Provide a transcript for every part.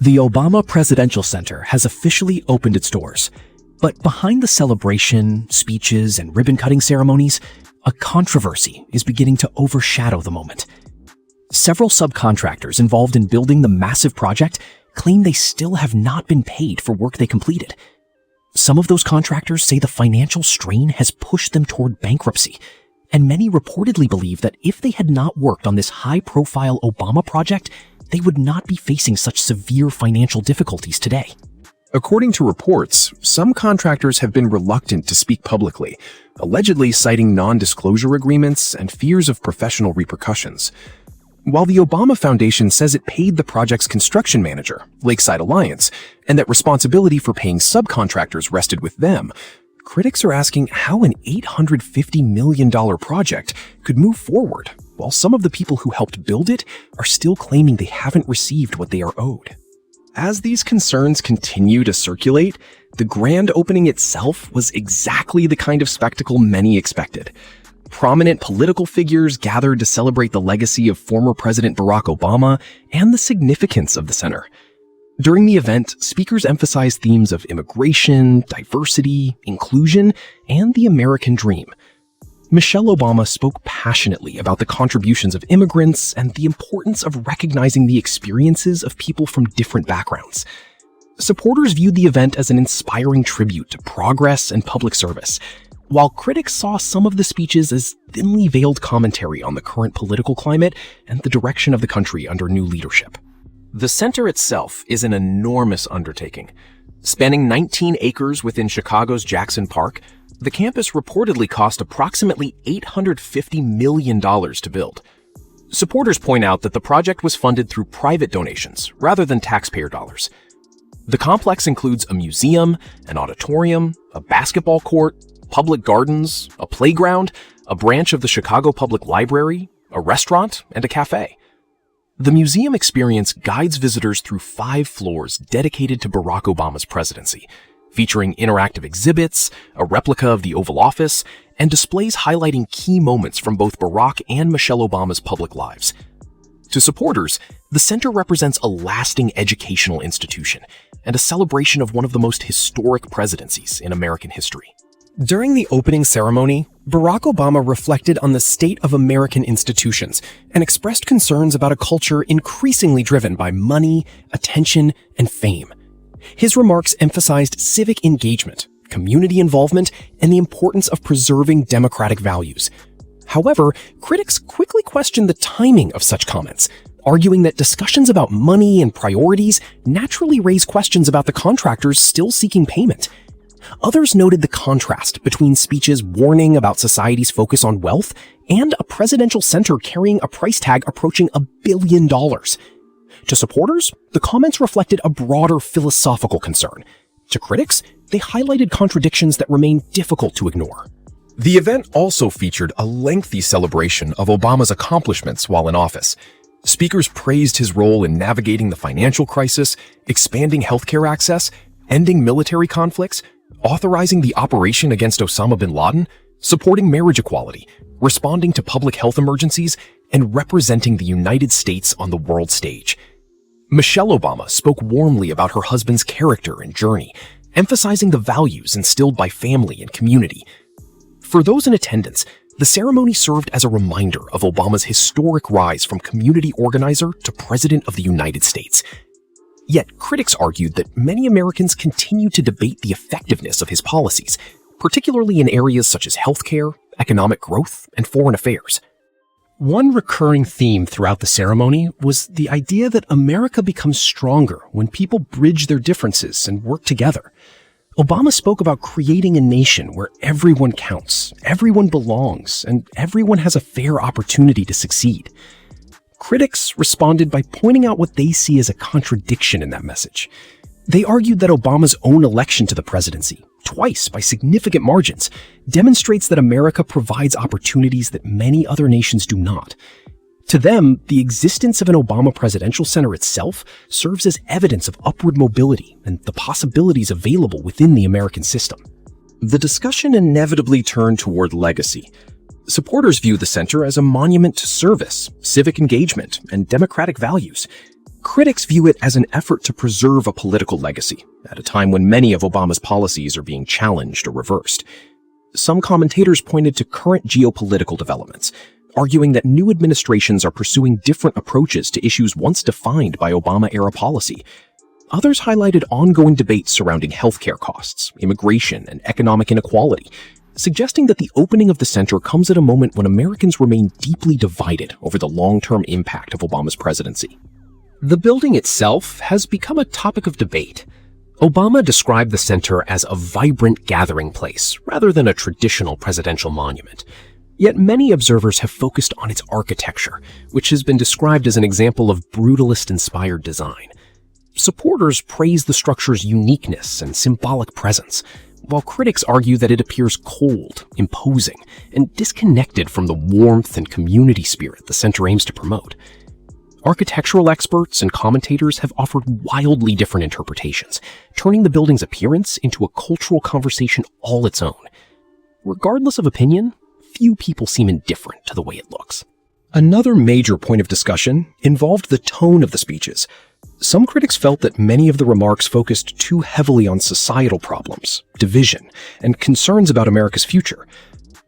The Obama Presidential Center has officially opened its doors, but behind the celebration, speeches, and ribbon-cutting ceremonies, a controversy is beginning to overshadow the moment. Several subcontractors involved in building the massive project claim they still have not been paid for work they completed. Some of those contractors say the financial strain has pushed them toward bankruptcy, and many reportedly believe that if they had not worked on this high-profile Obama project, they would not be facing such severe financial difficulties today. According to reports, some contractors have been reluctant to speak publicly, allegedly citing non-disclosure agreements and fears of professional repercussions. While the Obama Foundation says it paid the project's construction manager, Lakeside Alliance, and that responsibility for paying subcontractors rested with them, critics are asking how an $850 million project could move forward, while some of the people who helped build it are still claiming they haven't received what they are owed. As these concerns continue to circulate, the grand opening itself was exactly the kind of spectacle many expected. Prominent political figures gathered to celebrate the legacy of former President Barack Obama and the significance of the center. During the event, speakers emphasized themes of immigration, diversity, inclusion, and the American dream. Michelle Obama spoke passionately about the contributions of immigrants and the importance of recognizing the experiences of people from different backgrounds. Supporters viewed the event as an inspiring tribute to progress and public service, while critics saw some of the speeches as thinly veiled commentary on the current political climate and the direction of the country under new leadership. The center itself is an enormous undertaking. Spanning 19 acres within Chicago's Jackson Park, the campus reportedly cost approximately $850 million to build. Supporters point out that the project was funded through private donations rather than taxpayer dollars. The complex includes a museum, an auditorium, a basketball court, public gardens, a playground, a branch of the Chicago Public Library, a restaurant, and a cafe. The museum experience guides visitors through 5 floors dedicated to Barack Obama's presidency, featuring interactive exhibits, a replica of the Oval Office, and displays highlighting key moments from both Barack and Michelle Obama's public lives. To supporters, the center represents a lasting educational institution and a celebration of one of the most historic presidencies in American history. During the opening ceremony, Barack Obama reflected on the state of American institutions and expressed concerns about a culture increasingly driven by money, attention, and fame. His remarks emphasized civic engagement, community involvement, and the importance of preserving democratic values. However, critics quickly questioned the timing of such comments, arguing that discussions about money and priorities naturally raise questions about the contractors still seeking payment. Others noted the contrast between speeches warning about society's focus on wealth and a presidential center carrying a price tag approaching $1 billion. To supporters, the comments reflected a broader philosophical concern. To critics, they highlighted contradictions that remain difficult to ignore. The event also featured a lengthy celebration of Obama's accomplishments while in office. Speakers praised his role in navigating the financial crisis, expanding healthcare access, ending military conflicts, authorizing the operation against Osama bin Laden, supporting marriage equality, responding to public health emergencies, and representing the United States on the world stage. Michelle Obama spoke warmly about her husband's character and journey, emphasizing the values instilled by family and community. For those in attendance, the ceremony served as a reminder of Obama's historic rise from community organizer to President of the United States. Yet, critics argued that many Americans continue to debate the effectiveness of his policies, particularly in areas such as healthcare, economic growth, and foreign affairs. One recurring theme throughout the ceremony was the idea that America becomes stronger when people bridge their differences and work together. Obama spoke about creating a nation where everyone counts, everyone belongs, and everyone has a fair opportunity to succeed. Critics responded by pointing out what they see as a contradiction in that message. They argued that Obama's own election to the presidency, twice by significant margins, demonstrates that America provides opportunities that many other nations do not. To them, the existence of an Obama Presidential Center itself serves as evidence of upward mobility and the possibilities available within the American system. The discussion inevitably turned toward legacy. Supporters view the center as a monument to service, civic engagement, and democratic values. Critics view it as an effort to preserve a political legacy, at a time when many of Obama's policies are being challenged or reversed. Some commentators pointed to current geopolitical developments, arguing that new administrations are pursuing different approaches to issues once defined by Obama-era policy. Others highlighted ongoing debates surrounding healthcare costs, immigration, and economic inequality, suggesting that the opening of the center comes at a moment when Americans remain deeply divided over the long-term impact of Obama's presidency. The building itself has become a topic of debate. Obama described the center as a vibrant gathering place rather than a traditional presidential monument. Yet many observers have focused on its architecture, which has been described as an example of brutalist-inspired design. Supporters praise the structure's uniqueness and symbolic presence, while critics argue that it appears cold, imposing, and disconnected from the warmth and community spirit the center aims to promote. Architectural experts and commentators have offered wildly different interpretations, turning the building's appearance into a cultural conversation all its own. Regardless of opinion, few people seem indifferent to the way it looks. Another major point of discussion involved the tone of the speeches. Some critics felt that many of the remarks focused too heavily on societal problems, division, and concerns about America's future.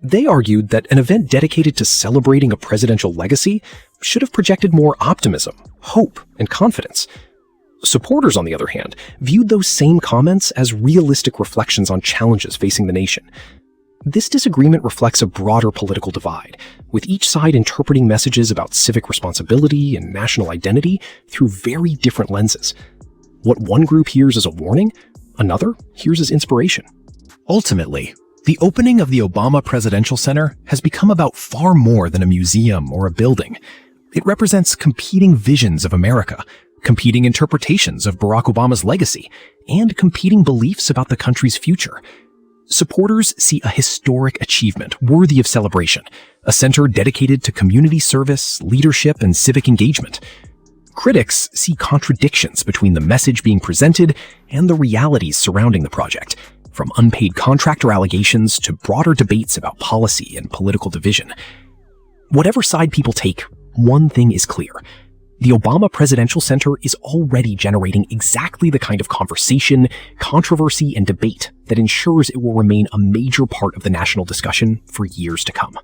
They argued that an event dedicated to celebrating a presidential legacy should have projected more optimism, hope, and confidence. Supporters, on the other hand, viewed those same comments as realistic reflections on challenges facing the nation. This disagreement reflects a broader political divide, with each side interpreting messages about civic responsibility and national identity through very different lenses. What one group hears as a warning, another hears as inspiration. Ultimately, the opening of the Obama Presidential Center has become about far more than a museum or a building. It represents competing visions of America, competing interpretations of Barack Obama's legacy, and competing beliefs about the country's future. Supporters see a historic achievement worthy of celebration, a center dedicated to community service, leadership, and civic engagement. Critics see contradictions between the message being presented and the realities surrounding the project, from unpaid contractor allegations to broader debates about policy and political division. Whatever side people take, one thing is clear. The Obama Presidential Center is already generating exactly the kind of conversation, controversy, and debate that ensures it will remain a major part of the national discussion for years to come.